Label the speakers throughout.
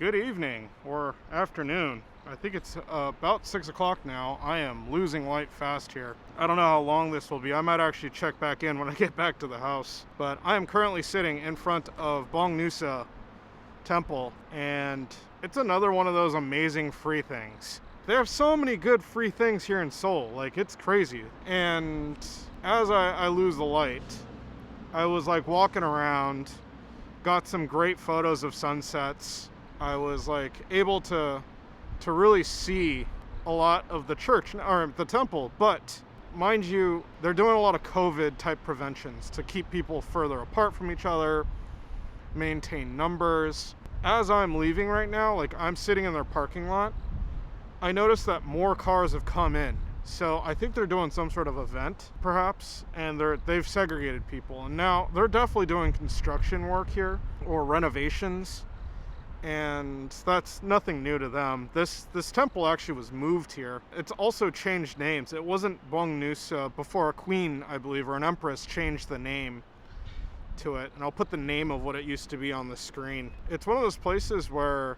Speaker 1: Good evening or afternoon. I think it's about 6 o'clock now. I am losing light fast here. I don't know how long this will be. I might actually check back in when I get back to the house. But I am currently sitting in front of Bongeunsa temple, and it's another one of those amazing free things. They have so many good free things here in Seoul. Like, it's crazy. And as I lose the light, I was like walking around, got some great photos of sunsets. I was like able to really see a lot of the church or the temple, but mind you, they're doing a lot of COVID type preventions to keep people further apart from each other, maintain numbers. As I'm leaving right now, like I'm sitting in their parking lot, I noticed that more cars have come in. So I think they're doing some sort of event, perhaps, and they've segregated people. And now they're definitely doing construction work here or renovations, and that's nothing new to them. This temple actually was moved here. It's also changed names. It wasn't Bongeunsa before a queen, I believe, or an empress changed the name to it. And I'll put the name of what it used to be on the screen. It's one of those places where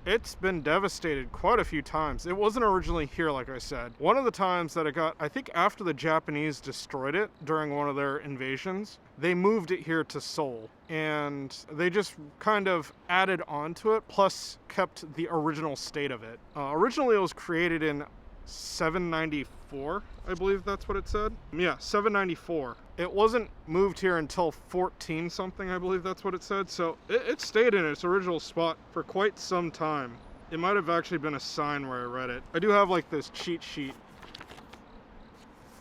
Speaker 1: it's been devastated quite a few times. It wasn't originally here, like I said. One of the times that it got, I think after the Japanese destroyed it during one of their invasions, they moved it here to Seoul. And they just kind of added on to it, plus kept the original state of it. Originally it was created in 794, I believe that's what it said. Yeah, 794. It wasn't moved here until 14 something, I believe that's what it said. So it stayed in its original spot for quite some time. It might have actually been a sign where I read it. I do have like this cheat sheet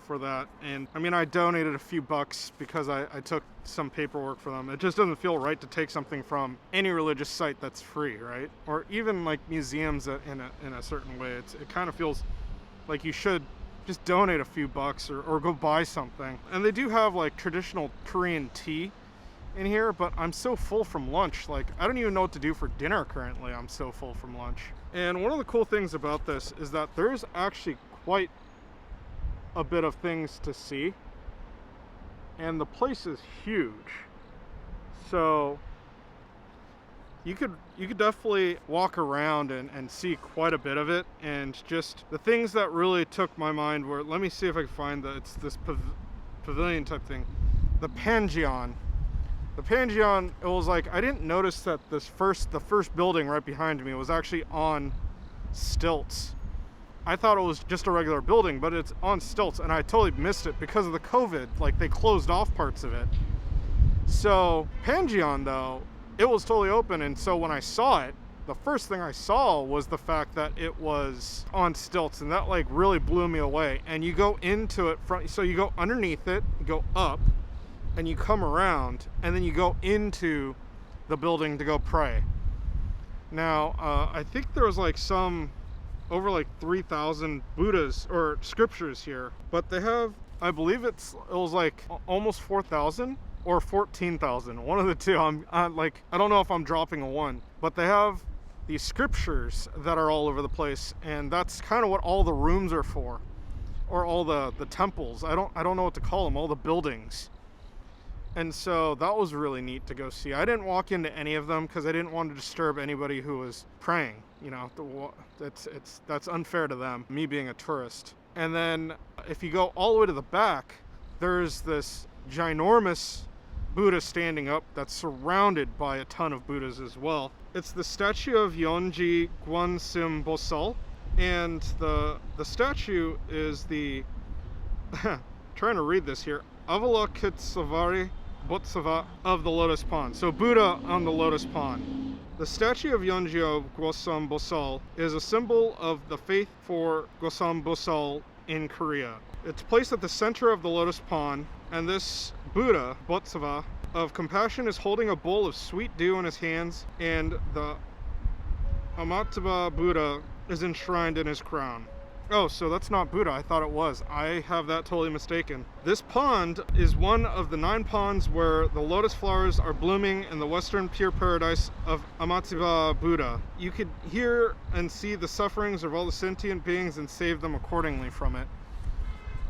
Speaker 1: for that. And I mean, I donated a few bucks because I took some paperwork for them. It just doesn't feel right to take something from any religious site that's free, right? Or even like museums in a certain way. It kind of feels like you should just donate a few bucks or go buy something. And they do have like traditional Korean tea in here, but I'm so full from lunch. Like, I don't even know what to do for dinner currently. I'm so full from lunch. And one of the cool things about this is that there's actually quite a bit of things to see. And the place is huge. So you could definitely walk around and see quite a bit of it. And just the things that really took my mind were, let me see if I can find it's this pavilion type thing. The Pangeon. The Pangeon, it was like, I didn't notice that the first building right behind me was actually on stilts. I thought it was just a regular building, but it's on stilts, and I totally missed it because of the COVID. Like, they closed off parts of it. So Pangeon, though, it was totally open, and so when I saw it, the first thing I saw was the fact that it was on stilts, and that like really blew me away. And you go into it so you go underneath it, you go up, and you come around, and then you go into the building to go pray. Now, I think there was like over like 3,000 Buddhas or scriptures here, but they have, I believe it was like almost 4,000 or 14,000, one of the two. I'm like, I don't know if I'm dropping a one, but they have these scriptures that are all over the place, and that's kind of what all the rooms are for, or all the temples. I don't know what to call them, all the buildings. And so that was really neat to go see. I didn't walk into any of them because I didn't want to disturb anybody who was praying. You know, that's unfair to them, me being a tourist. And then if you go all the way to the back, there's this ginormous Buddha standing up that's surrounded by a ton of Buddhas as well. It's the statue of Yonji Gwansim Bosal, and the statue is the trying to read this here, Avalokitesvara Bodhisattva of the Lotus Pond. So Buddha on the Lotus Pond. The statue of Yonji Gwansim Bosal is a symbol of the faith for Gwansim Bosal in Korea. It's placed at the center of the Lotus Pond, and this Buddha, Bodhisattva of compassion, is holding a bowl of sweet dew in his hands, and the Amitabha Buddha is enshrined in his crown. Oh, so that's not Buddha. I thought it was. I have that totally mistaken. This pond is one of the 9 ponds where the lotus flowers are blooming in the western pure paradise of Amitabha Buddha. You could hear and see the sufferings of all the sentient beings and save them accordingly from it.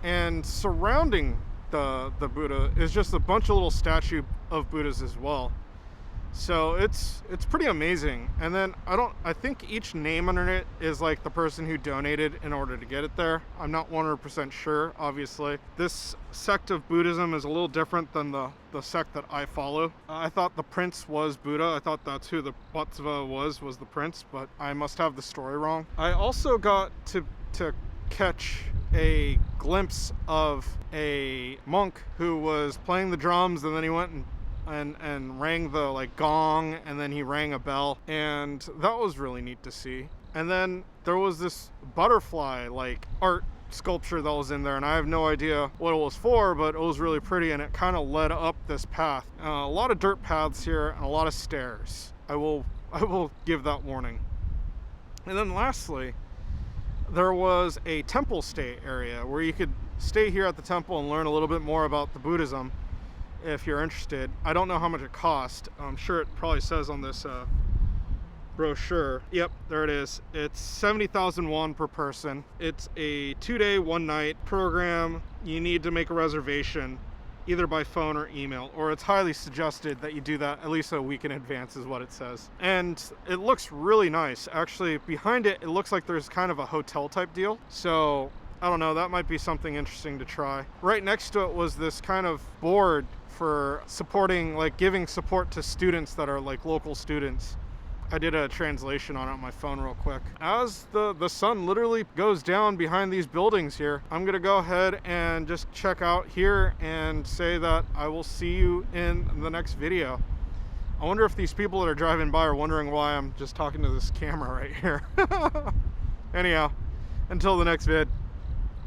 Speaker 1: And surrounding the Buddha is just a bunch of little statues of Buddhas as well. So it's pretty amazing. And then I think each name under it is like the person who donated in order to get it there. I'm not 100% sure, obviously. This sect of Buddhism is a little different than the sect that I follow. I thought the prince was Buddha. I thought that's who the Bodhisattva was the prince, but I must have the story wrong. I also got to catch a glimpse of a monk who was playing the drums, and then he went and rang the like gong, and then he rang a bell, and that was really neat to see. And then there was this butterfly like art sculpture that was in there, and I have no idea what it was for, but it was really pretty, and it kind of led up this path. A lot of dirt paths here and a lot of stairs. I will give that warning. And then lastly, there was a temple stay area where you could stay here at the temple and learn a little bit more about the Buddhism if you're interested. I don't know how much it cost. I'm sure it probably says on this brochure. Yep, there it is. It's 70,000 won per person. It's a 2-day, 1-night program. You need to make a reservation either by phone or email, or it's highly suggested that you do that at least a week in advance is what it says. And it looks really nice. Actually, behind it, it looks like there's kind of a hotel type deal. So I don't know, that might be something interesting to try. Right next to it was this kind of board for supporting, like giving support to students that are like local students. I did a translation on it on my phone real quick. As the sun literally goes down behind these buildings here, I'm gonna go ahead and just check out here and say that I will see you in the next video. I wonder if these people that are driving by are wondering why I'm just talking to this camera right here. Anyhow, until the next vid.